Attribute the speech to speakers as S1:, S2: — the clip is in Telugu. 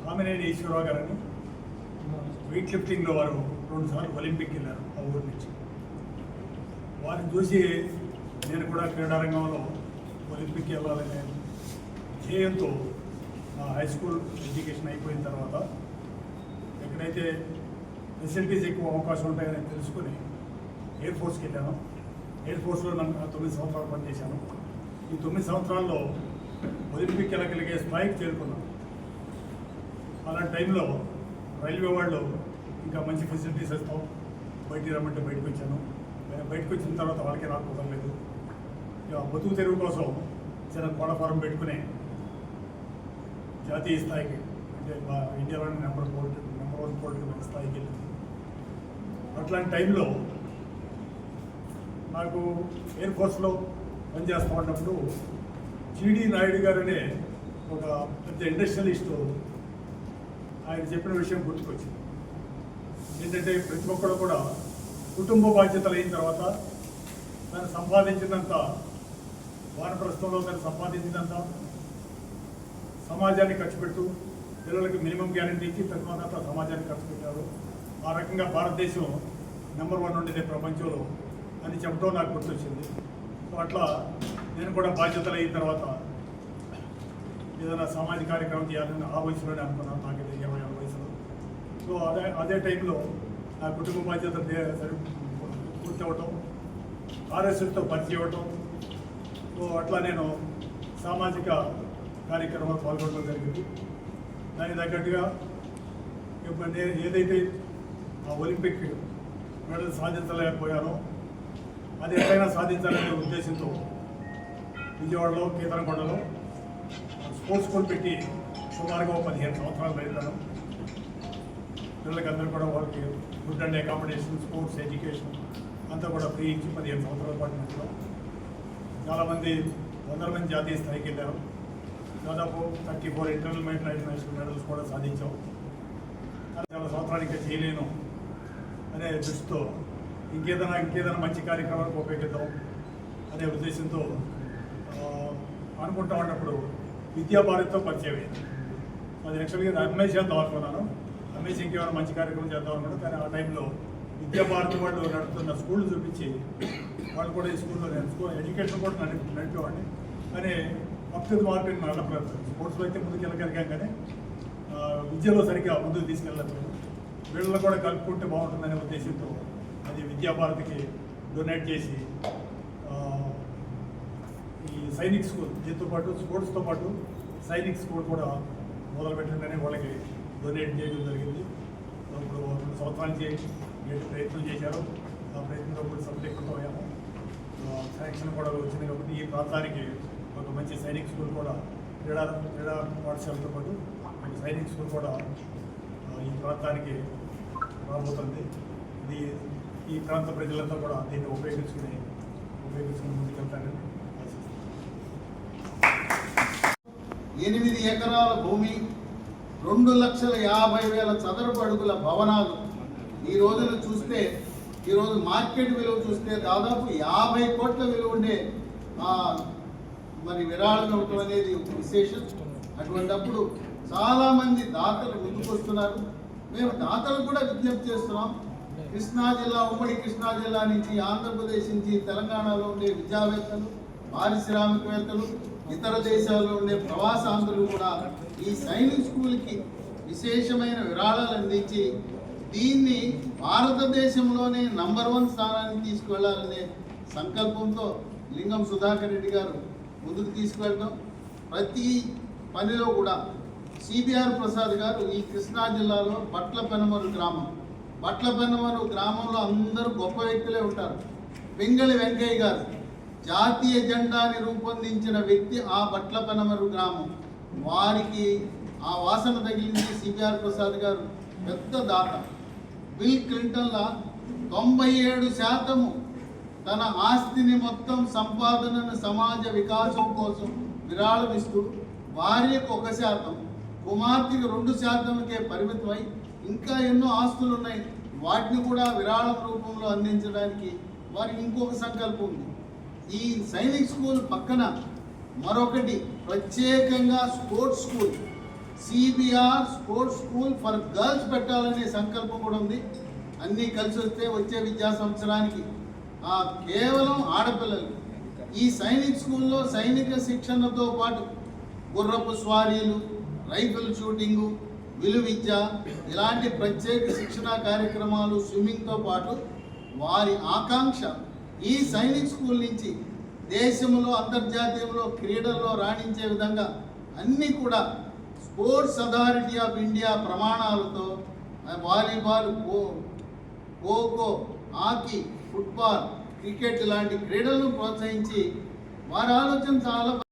S1: కామినేని ఈశ్వరరావు గారని వెయిట్ లిఫ్టింగ్లో వారు 2 సార్లు ఒలింపిక్ వెళ్ళారు ఆ ఊరి నుంచి. వారిని చూసి నేను కూడా క్రీడారంగంలో ఒలింపిక్ వెళ్ళాలనే ధ్యేయంతో నా హై స్కూల్ ఎడ్యుకేషన్ అయిపోయిన తర్వాత ఎక్కడైతే ఫెసిలిటీస్ ఎక్కువ అవకాశం ఉంటాయని తెలుసుకుని ఎయిర్ ఫోర్స్కి వెళ్ళాను. ఎయిర్ ఫోర్స్లో నన్ను 9 సంవత్సరాలు పనిచేశాను. ఈ 9 సంవత్సరాల్లో ఒలింపిక్ వెళ్ళగలిగే స్థాయికి చేరుకున్నాను. అలాంటి టైంలో రైల్వే వాళ్ళు ఇంకా మంచి ఫెసిలిటీస్ ఇస్తాం, బయటికి రమ్మంటే బయటకు వచ్చాను. బయటకు వచ్చిన తర్వాత వాళ్ళకి నాకు కుదరలేదు. ఇక బతుకు తెరువు కోసం చిన్న కోళ్ళ ఫారం పెట్టుకుని జాతీయ స్థాయికి అంటే ఇండియాలోని నెంబర్ 1 పోల్ట్రీ స్థాయికి వెళ్ళింది. అట్లాంటి టైంలో నాకు ఎయిర్ ఫోర్స్లో పనిచేస్తూ ఉన్నప్పుడు జీడి నాయుడు గారు అనే ఒక పెద్ద ఇండస్ట్రియలిస్టు ఆయన చెప్పిన విషయం గుర్తుకొచ్చింది. ఏంటంటే ప్రతి ఒక్కరు కూడా కుటుంబ బాధ్యతలు అయిన తర్వాత తను సంపాదించినంత వానప్రస్థంలో తను సంపాదించినంత సమాజాన్ని ఖర్చు పెట్టు, పిల్లలకి మినిమం గ్యారంటీ ఇచ్చి తర్వాత సమాజాన్ని ఖర్చు పెట్టారు. ఆ రకంగా భారతదేశం నెంబర్ 1 ఉండేదే ప్రపంచంలో అని చెప్పడం నాకు గుర్తొచ్చింది. సో అట్లా నేను కూడా బాధ్యతలు అయిన తర్వాత ఏదైనా సామాజిక కార్యక్రమం చేయాలని ఆ వయసులోనే అనుకున్నాను, నాకు 20 వయసులో. సో అదే టైంలో నా కుటుంబ బాధ్యత పూర్తి అవ్వటం, ఆర్ఎస్ఎస్తో పరిచయం అవ్వటం. సో అట్లా నేను సామాజిక కార్యక్రమాలు పాల్గొనడం జరిగింది. దానికి తగ్గట్టుగా ఏదైతే ఆ ఒలింపిక్ మెడల్ సాధించలేకపోయానో అది ఎక్కడైనా సాధించాలనే ఉద్దేశంతో విజయవాడలో కేతనకొండలో స్పోర్ట్స్ స్కూల్ పెట్టి సుమారుగా 15 సంవత్సరాలు అయిపోయాను. పిల్లలకి అందరూ కూడా వాళ్ళకి food and accommodation, sports education అంతా కూడా ఫ్రీ ఇచ్చి 15 సంవత్సరాల పాటు మధ్యలో చాలామంది 100 మంది జాతీయ స్థాయికి వెళ్ళారు. దాదాపు 34 ఇంటర్నేషనల్ మెడల్స్ కూడా సాధించాం. చాలా సంవత్సరానికి చేయలేను అనే దృష్టితో ఇంకేదైనా మంచి కార్యక్రమాలకు ఉపయోగిద్దాం అనే ఉద్దేశంతో అనుకుంటా ఉన్నప్పుడు విద్యాభారతితో పరిచయం అయింది. అది యాక్చువల్గా ఎంఎస్ చేద్దాం అనుకున్నాను. ఎంఎస్ ఇంకేమైనా మంచి కార్యక్రమం చేద్దాం అనుకున్నాను. కానీ ఆ టైంలో విద్యాభారతి వాళ్ళు నడుపుతున్న స్కూల్ చూపించి వాళ్ళు కూడా ఈ స్కూల్లో నేను ఎడ్యుకేషన్ కూడా నడిపేవాడిని. కానీ అప్టు మార్కెట్ నడపలేదు. స్పోర్ట్స్లో అయితే ముందుకు వెళ్ళగలిగాం కానీ విద్యలో సరిగ్గా ముందుకు తీసుకెళ్ళలేదు. వీళ్ళలో కూడా కలుపుకుంటే బాగుంటుందనే ఉద్దేశంతో అది విద్యాభారతికి డొనేట్ చేసి ఈ సైనిక్ స్కూల్ దీంతో పాటు స్పోర్ట్స్తో పాటు సైనిక్ స్కూల్ కూడా మొదలుపెట్టండి వాళ్ళకి డొనేట్ చేయడం జరిగింది. ఇప్పుడు 2 సంవత్సరాల నుంచి ప్రయత్నం చేశారు. ఆ ప్రయత్నంలో కూడా సఫలీకృతమయ్యాము. శాంక్షన్ కూడా వచ్చింది కాబట్టి ఈ ప్రాంతానికి ఒక మంచి సైనిక్ స్కూల్ కూడా క్రీడా పాఠశాలతో పాటు ఒక సైనిక్ స్కూల్ కూడా ఈ ప్రాంతానికి రాబోతుంది. ఇది ఈ ప్రాంత ప్రజలంతా కూడా దీన్ని ఉపయోగించుకుని ముందుకెళ్తారని ఆశిస్తున్నాను.
S2: 8 ఎకరాల భూమి, 2,50,000 చదరపు అడుగుల భవనాలు. ఈ రోజున చూస్తే ఈరోజు మార్కెట్ విలువ చూస్తే దాదాపు 50 కోట్ల విలువ ఉండే మరి విరాళం ఇవ్వటం అనేది విశేషం. అటువంటిప్పుడు చాలామంది దాతలు ముందుకొస్తున్నారు. మేము దాతలు కూడా విజ్ఞప్తి చేస్తున్నాం. కృష్ణా జిల్లా, ఉమ్మడి కృష్ణా జిల్లా నుంచి, ఆంధ్రప్రదేశ్ నుంచి, తెలంగాణలో ఉండే విద్యావేత్తలు, పారిశ్రామికవేత్తలు, ఇతర దేశాల్లో ఉండే ప్రవాసాంధ్రులు కూడా ఈ సైనిక్ స్కూల్కి విశేషమైన విరాళాలు అందించి దీన్ని భారతదేశంలోనే నంబర్ 1 స్థానానికి తీసుకువెళ్లాలనే సంకల్పంతో లింగం సుధాకర్ రెడ్డి గారు ముందుకు తీసుకువెళ్ళడం. ప్రతి పనిలో కూడా సిబిఆర్ ప్రసాద్ గారు ఈ కృష్ణా జిల్లాలో బట్లపెనమరు గ్రామంలో అందరూ గొప్ప వ్యక్తులే ఉంటారు. పింగళి వెంకయ్య గారు జాతీయ జెండాని రూపొందించిన వ్యక్తి ఆ బట్లపెనమరు గ్రామం. వారికి ఆ వాసన తగిలింది సిబిఆర్ ప్రసాద్ గారు పెద్ద దాత. బిల్ క్లింటన్లా 97% తన ఆస్తిని మొత్తం సంపాదనను సమాజ వికాసం కోసం విరాళమిస్తూ భార్యకు 1%, కుమార్తెకు 2%కే పరిమితమై ఇంకా ఎన్నో ఆస్తులు ఉన్నాయి, వాటిని కూడా విరాళం రూపంలో అందించడానికి వారికి ఇంకొక సంకల్పం ఉంది. ఈ సైనిక్ స్కూల్ పక్కన మరొకటి ప్రత్యేకంగా sports school, CBR sports school for girls పెట్టాలనే సంకల్పం కూడా ఉంది. అన్నీ కలిసి వస్తే వచ్చే విద్యా సంవత్సరానికి కేవలం ఆడపిల్లలు ఈ సైనిక్ స్కూల్లో సైనిక శిక్షణతో పాటు గుర్రపు స్వారీలు, రైఫిల్ షూటింగు, విలువిద్య ఇలాంటి ప్రత్యేక శిక్షణా కార్యక్రమాలు, స్విమ్మింగ్తో పాటు వారి ఆకాంక్ష ఈ సైనిక్ స్కూల్ నుంచి దేశంలో అంతర్జాతీయంలో క్రీడల్లో రాణించే విధంగా అన్నీ కూడా స్పోర్ట్స్ అథారిటీ ఆఫ్ ఇండియా ప్రమాణాలతో volleyball, kho kho, hockey, football, cricket లాంటి క్రీడలను ప్రోత్సహించి వారి ఆలోచన చాలా